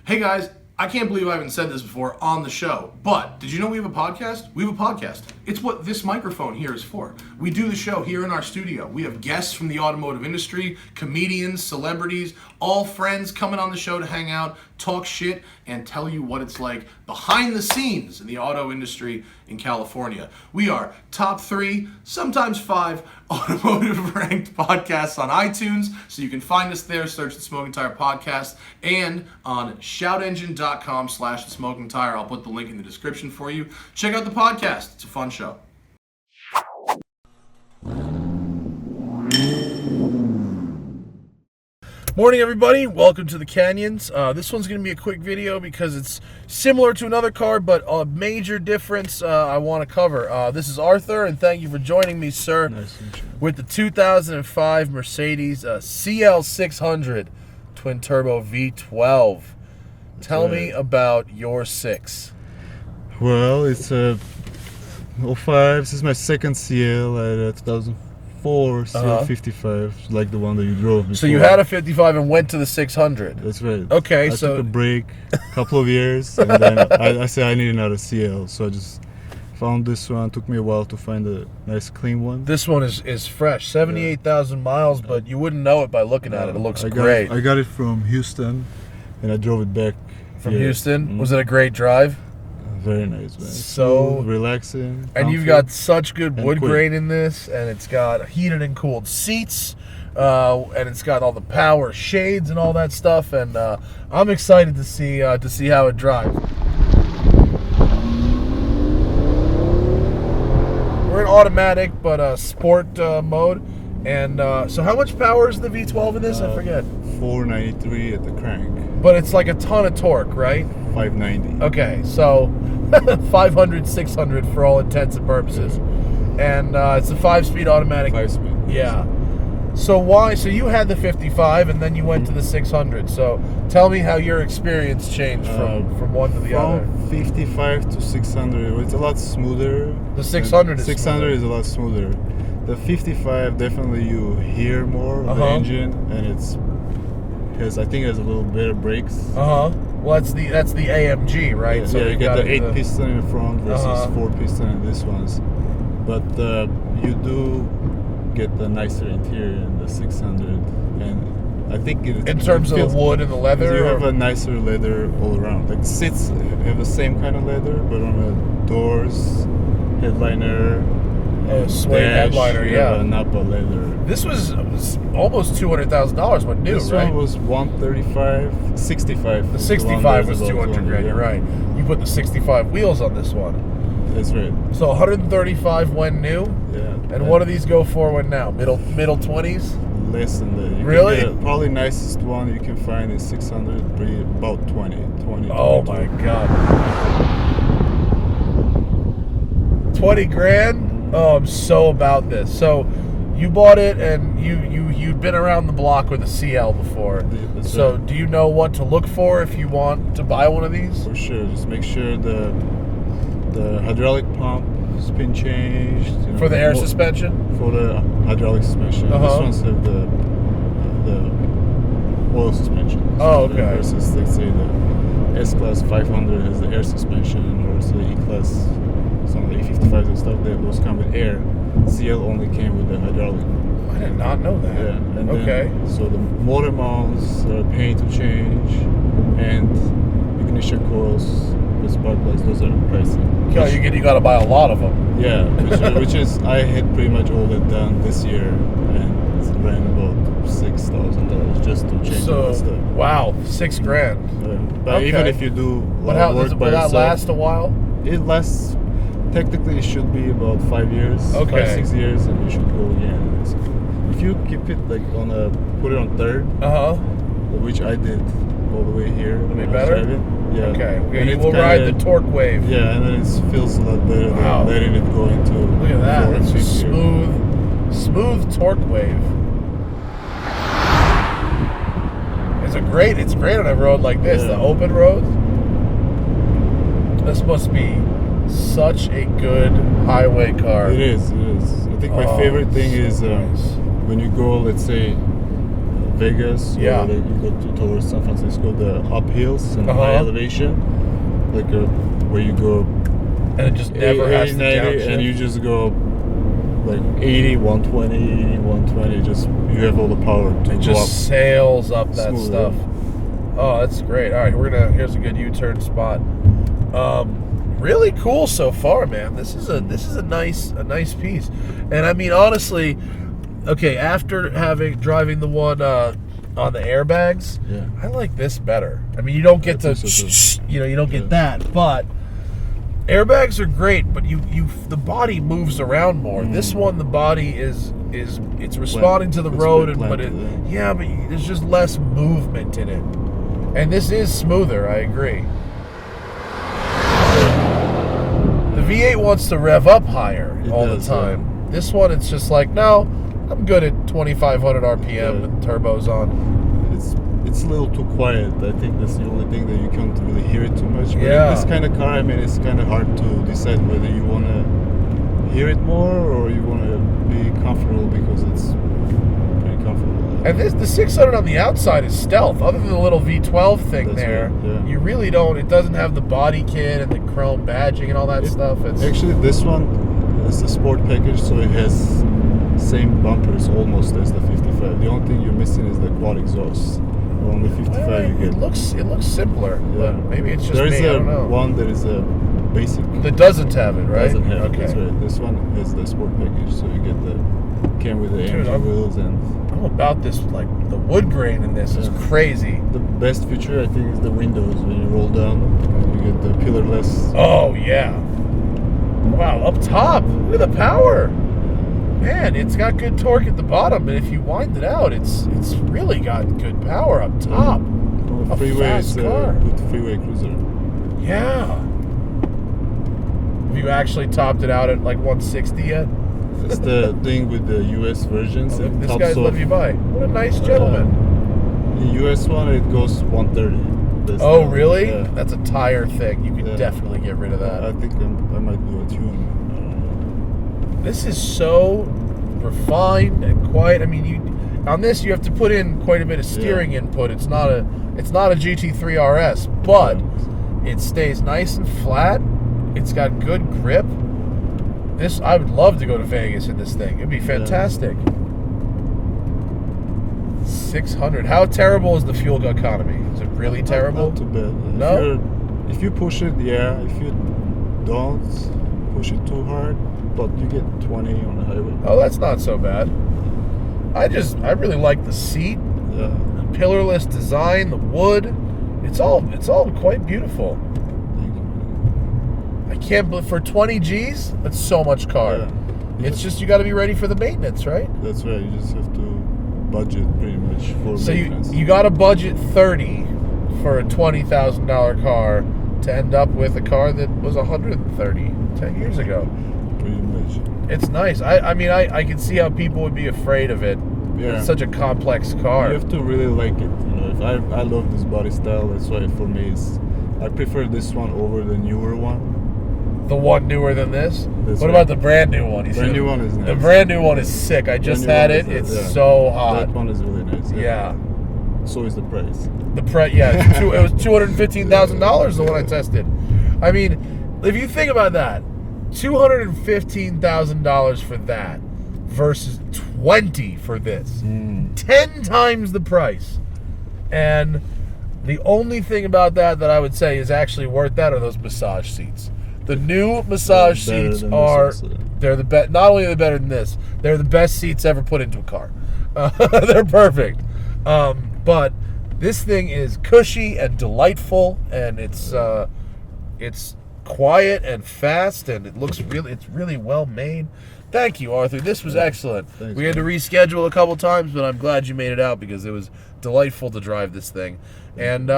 Hey guys, I can't believe I haven't said this before on the show, but did you know we have a podcast? We have a podcast. It's what this microphone here is for. We do the show here in our studio. We have guests from the automotive industry, comedians, celebrities, all friends coming on the show to hang out, talk shit, and tell you what it's like behind the scenes in the auto industry in California. We are top 3, sometimes 5 automotive ranked podcasts on iTunes, so you can find us there, search the Smoking Tire Podcast, and on shoutengine.com/thesmokingtire. I'll put the link in the description for you. Check out the podcast. It's a fun show. Morning, everybody. Welcome to the Canyons. This one's going to be a quick video because it's similar to another car, but a major difference I want to cover. This is Arthur, and thank you for joining me, sir, nice to meet you. With the 2005 Mercedes CL600 twin-turbo V12. Tell me about your 6. Well, it's a 05. This is my second CL. I had a 2004 CL55, like the one that you drove before. So you had a 55 and went to the 600. That's right. Okay, I took a break, a couple of years, and then I said I need another CL, so I just found this one. It took me a while to find a nice clean one. This one is fresh, 78,000 miles, but you wouldn't know it by looking at it. It looks great. I got it from Houston, and I drove it back. From Houston? Was it a great drive? Very nice, man. So smooth, relaxing. And you've got such good wood grain in this, and it's got heated and cooled seats, and it's got all the power shades and all that stuff, and I'm excited to see how it drives. We're in automatic, but sport mode. And so how much power is the V12 in this? I forget. 493 at the crank. But it's like a ton of torque, right? 590. Okay, so 500, 600 for all intents and purposes. And it's a 5-speed automatic. 5-speed. Yeah. So so you had the 55 and then you went to the 600. So tell me how your experience changed from one to the other. From 55 to 600, it's a lot smoother. The 600 is 600 is a lot smoother. The 55, definitely you hear more of the engine, and I think it has a little better brakes. Well, that's the AMG, right? Yeah, so you get the 8 piston in the front versus 4 piston in this ones. But you do get the nicer interior in the 600, and I think in terms of the wood and the leather, you have a nicer leather all around. Like seats have the same kind of leather, but on the doors, headliner. Suede headliner, yeah. Napa leather. This was almost $200,000 when new, this right? This one was 135, 65. The 65 was 200 grand. You're right. You put the 65 wheels on this one. That's right. So 135 when new. Yeah. And what do these go for when now? Middle 20s? Less than that. Really? Probably nicest one you can find is 600, about 20. Oh my God. 20 grand? Oh, I'm so about this. So you bought it, and you'd been around the block with a CL before. So right. Do you know what to look for if you want to buy one of these? For sure. Just make sure the hydraulic pump has been changed. For the air suspension? For the hydraulic suspension. This one's have the oil suspension. Oh, okay. Versus, let's say, the S-Class 500 has the air suspension, or the E-Class, some of the E55s and stuff, those come with air. CL only came with the hydraulic. I did not know that. Yeah. And okay. So the motor mounts are a pain to change, and ignition coils, the spark plugs, those are pricey. Yeah, you got to buy a lot of them. Yeah, which is I had pretty much all that done this year, and it's ran about $6,000 just to change all that stuff. Wow, $6 grand. But even if you do will that last a while? It lasts. Technically, it should be about 5 years, 5-6 years, and you should go again. So if you keep it put it on third, which I did all the way here. It'll be better. Yeah. Okay. And you will ride the torque wave. Yeah, and then it feels a lot better than letting it go into. Look at that. It's just smooth torque wave. It's great on a road like this, the open road. This must be such a good highway car. It is. I think my favorite thing is when you go, let's say, Vegas, or like you go towards San Francisco, the uphills and high elevation, like where you go, and it just never has to downshift, and you just go like 80, 120, 80, 120. Just you have all the power to it go just up sails up that smoothly. stuff. Oh, that's great. All right, here's a good U-turn spot. Really cool so far, man. This is a nice piece. And I mean, honestly, okay, after driving the one on the airbags, I like this better. I mean, you don't get you don't get that, but airbags are great, but the body moves around more. This one, the body it's responding to the road, but there's just less movement in it. And this is smoother, I agree. The V8 wants to rev up higher all the time. Yeah. This one, it's just like, no, I'm good at 2,500 RPM and turbos on. It's a little too quiet. I think that's the only thing that you can't really hear it too much. But in this kind of car, I mean, it's kind of hard to decide whether you want to hear it more or you want to be comfortable, because it's pretty comfortable. And the 600 on the outside is stealth. Other than the little V12 thing you really don't. It doesn't have the body kit and the chrome badging and all that stuff. Actually, this one is the sport package, so it has same bumpers almost as the 55. The only thing you're missing is the quad exhaust. On the 55, you get. It looks simpler, but maybe it's just me. I don't know. One that is a basic. That doesn't have it, right? Doesn't have it. That's right. This one has the sport package, so you get came with the AMG wheels and. I'm about this, like the wood grain in this is crazy. The best feature, I think, is the windows. When you roll down, you get the pillarless. Oh yeah! Wow, up top, look at the power. Man, it's got good torque at the bottom, and if you wind it out, it's really got good power up top. Well, freeway is a good freeway cruiser. Yeah. Have you actually topped it out at like 160 yet? That's the thing with the US versions. This guy's letting you buy. What a nice gentleman. The US one, it goes 130. Oh, really? Yeah. That's a tire thing. You can definitely get rid of that. I think I might do a tune. This is so refined and quiet. I mean, on this you have to put in quite a bit of steering input. It's not a GT3 RS, but it stays nice and flat. It's got good grip. I would love to go to Vegas in this thing. It'd be fantastic. 600. How terrible is the fuel economy? Is it really terrible? Not too bad. No? If you push it, If you don't push it too hard, but you get 20 on the highway. Oh, that's not so bad. I really like the seat. Yeah. The pillarless design, the wood. It's all quite beautiful. I can't believe for 20 G's, that's so much car. Yeah. It's just you got to be ready for the maintenance, right? That's right. You just have to budget pretty much for maintenance. So you got to budget 30 for a $20,000 car to end up with a car that was 130 10 years ago. Pretty much. It's nice. I mean, I can see how people would be afraid of it. Yeah. It's such a complex car. You have to really like it. I love this body style. That's why for me, I prefer this one over the newer one. The one newer than this? That's what about the brand new one? Brand new one is nice. The brand new one is sick. I just had it. It's so hot. That one is really nice. Yeah. So is the price. It was $215,000 the one I tested. I mean, if you think about that, $215,000 for that versus 20 for this. 10 times the price. And the only thing about that I would say is actually worth that are those massage seats. The new massage seats they're the best. Not only are they better than this, they're the best seats ever put into a car. They're perfect. But this thing is cushy and delightful, and it's quiet and fast, and it's really well made. Thank you, Arthur. This was excellent. Thanks, we had to reschedule a couple times, but I'm glad you made it out because it was delightful to drive this thing. And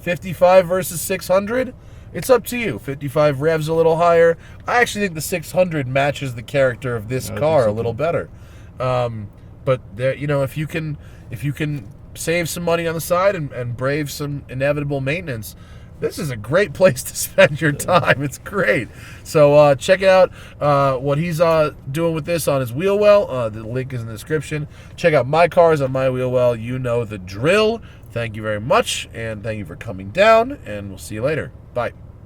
55 versus 600. It's up to you. 55 revs a little higher. I actually think the 600 matches the character of this car a little better. But there, if you can save some money on the side and brave some inevitable maintenance, This is a great place to spend your time. It's great. So check out what he's doing with this on his Wheelwell. The link is in the description. Check out my cars on my Wheelwell. You know the drill. Thank you very much, and thank you for coming down, and we'll see you later. Bye.